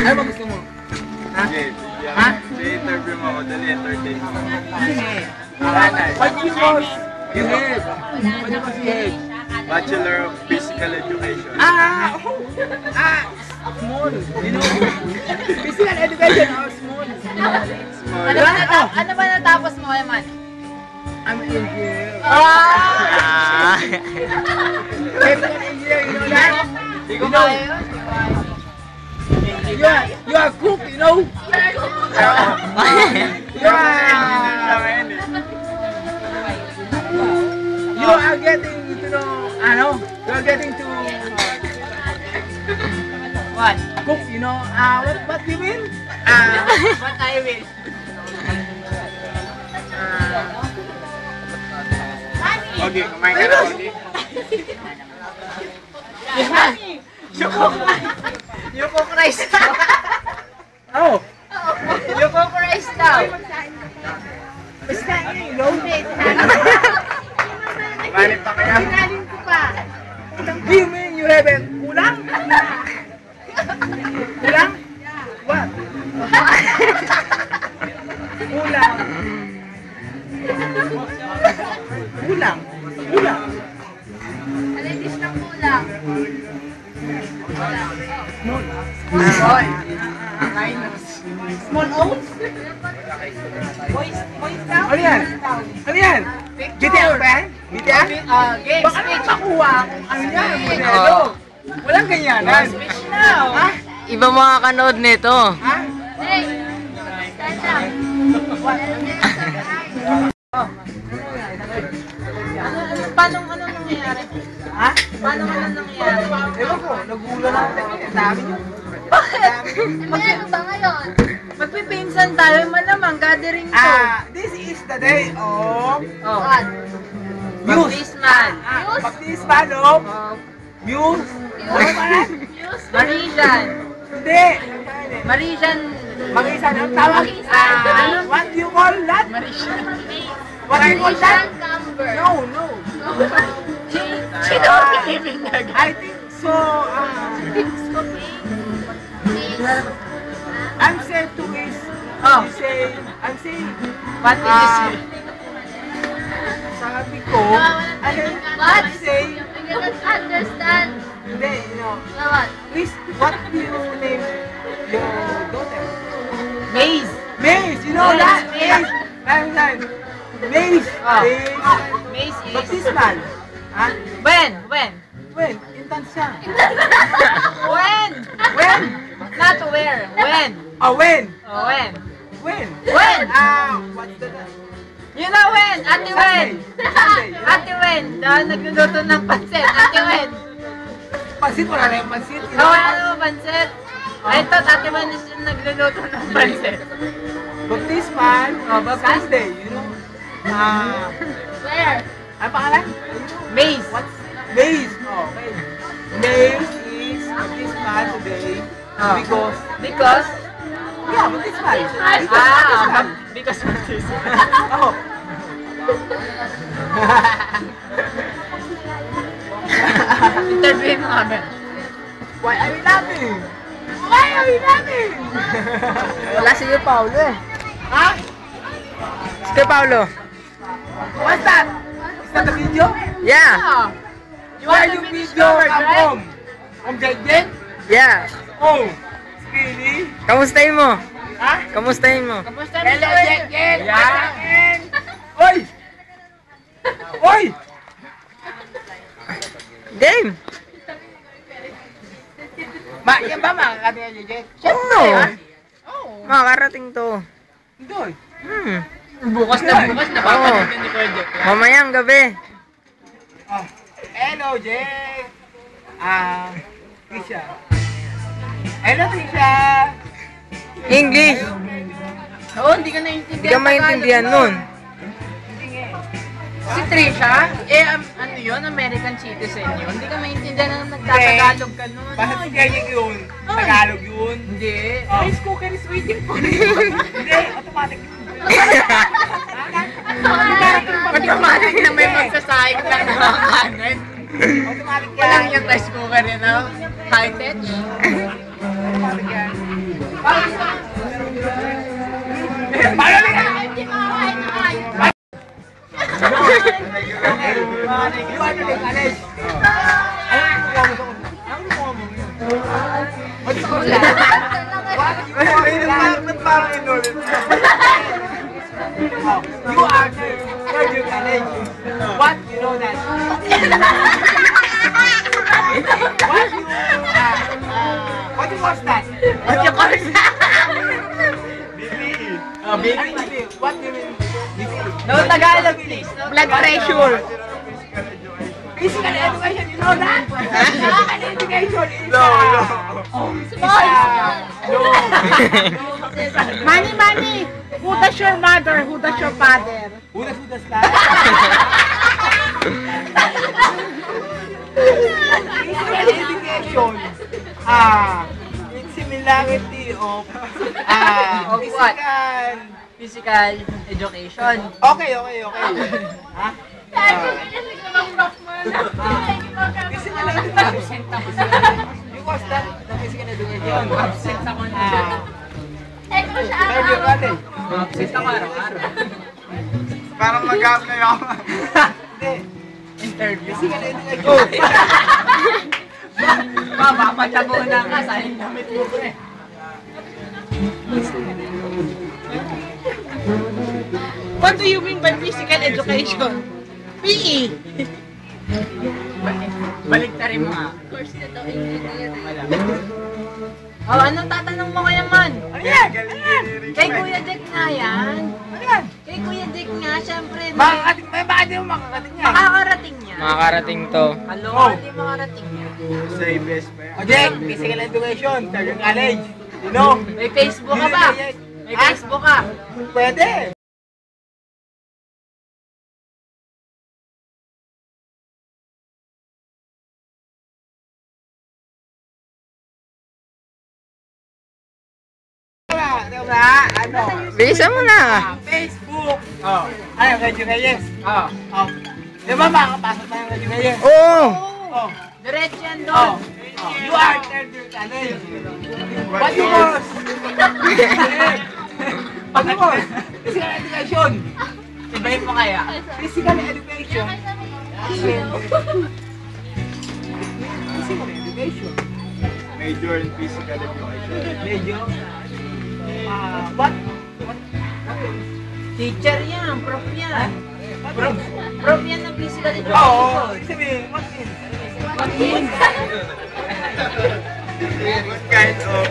Ano ba gusto mo? Ha? Ha? I-interview mo ako, dali entertain mo. Sige. What you course you have? What you course you have? Bachelor of Physical Education. Small. You know, physical education or small. Ano ba natapos mo naman? I'm an engineer. Chemical engineer, you know that? Hindi ko kaya yun. You are cook, you know? You are getting to know, you are getting to What? cook, you know? What you mean? What I will? Okay, kumain ka na ulit. Yuko Christ. Oh, Yuko Christ daw. basta you know? Kumain pa kaya? Sinalin ko pa. Do you mean you have a kulang? Kulang? What? Kulang. Kulang. Kulang. Ano yung dish ng kulang? Small. Small oats? Boys daw? Ano yan? Ano yan? GTA ba yan? GTA? Games. Baka naman makuha kung ano yan, modelo. Walang ganyanan. Speech now. Ha? Iba makakanood nito. Ha? Hey, stand up. Paano nangyayari? Ha? Paano nangyayari? Ewan ko, nagulo lang ako. Ang dami nyo. Bakit? Ano ba ngayon? Magpipinsan tayo, malamang gathering to. This is the day of What? Baptismal. Muse? Baptismal of Muse. Ano ba yan? Marisian. Hindi. Marisian. Mag-isa ang tawag. What do you call that? Marisian. What do you call that? Camber. No. Sino ang pinipin na I think so. I'm saying to is. Oh. I'm saying. What did you say? Sabi ko. What? I'm saying. I cannot understand. Hindi, you know. What? Please, what do you name your daughter? Maze. Maze, you know Maze, that? Maze. Maze. Maze. Oh. Maze. Maze is... Baptismal. Ha? When? When? Intansya. When? When? Not where. When? When? Oh, when? When? When? What's the... You know when? Ate Wen. Sunday. Ate Wen. Nagluluto ng pansit. Ate Wen. Pansit, wala na yung pansit. You Oh, know? ano pansit? I thought Ate Wen is yung nagluluto ng pansit. Baptismal. Sunday, you know? Where? Ano pangalan? Maze. What's Maze? Okay. Maze is baptismal today because yeah, baptismal. Because of this. Oh. Interview mo kami. Why are we laughing? Why are we laughing? Wala si Paulo eh. Ha? Si Paulo. What's that? Is that the video? Yeah. You Where want you to finish video your come right? from? From Jagden? Yeah. Oh. Really? Kamustahin mo? Ha? Kamustahin mo? Kamusta Hello, mo yun? Jagden! Yeah. Oy! Oy! Game. Yan ba makakati ka, Jagden? Oo. Oo. Makakarating to. Doon. Bukas na papanood ni Kuya Jeff. Mamayang gabi. Oh. Hello, Jake! Tisha. Hello, Tisha! English. Oo, hindi ka naintindihan. Hindi ka maintindihan nun. Si Trisha, ano yun, American citizen yun. Hindi ka maintindihan na nagtatagalog ka nun. Basta si Jake yun. Tagalog yun. Hindi. Rice cooker is waiting for you. Hindi, automatic yun. Automatic na may magsasayang lang ng kanan. Automatic yan. Walang yung rice cooker yun, no? High-tech. Automatic yan. Parang inulit. You are third year college. What you know that? What you course that? What you course that? BPE. BPE. What do you mean? No, Tagalog please. Blood pressure. Physical education, you know that? Physical education is Money. Who does your mother? Who does your father? Hudas lang. Physical education. It's similarity of Of what? physical. Physical education. Okay. Ha? Physical education. You course that? The physical education. Absent ako na. Third year college. Absent ako araw-araw. Parang mag-up na yun. Hindi. Interview. Physical education. Papapatabunan ka sa damit mo ko eh. What do you mean by physical education? PE. Baliktarin mo nga. Oh, anong tatanong mo kaya man? Ano yan? Kay Kuya Dick nga yan. Ano yan? Kay Kuya Dick nga, syempre. Makakating, bakit di mo makakating yan? Makakarating niya. Makakarating to. Halo, hindi makarating niya. Sa ABS pa yan. O Jake, physical education, third year college. You know? May Facebook ka ba? May Facebook ka? Pwede. Ano? Bilisan mo na. Facebook. Ano, Radio Reyes? Di ba makakapasok tayo ng Radio Reyes? Oo. Oh. Diretso yan doon. You are third year college. What you course? What you course? Physical education. Ibahin mo kaya? Physical education. Physical education. Major in physical education. Medyo. What? Teacher yan, prof yan. Prof yan ng physical Oo. education. Ibig sabihin, what is? What is? What kind of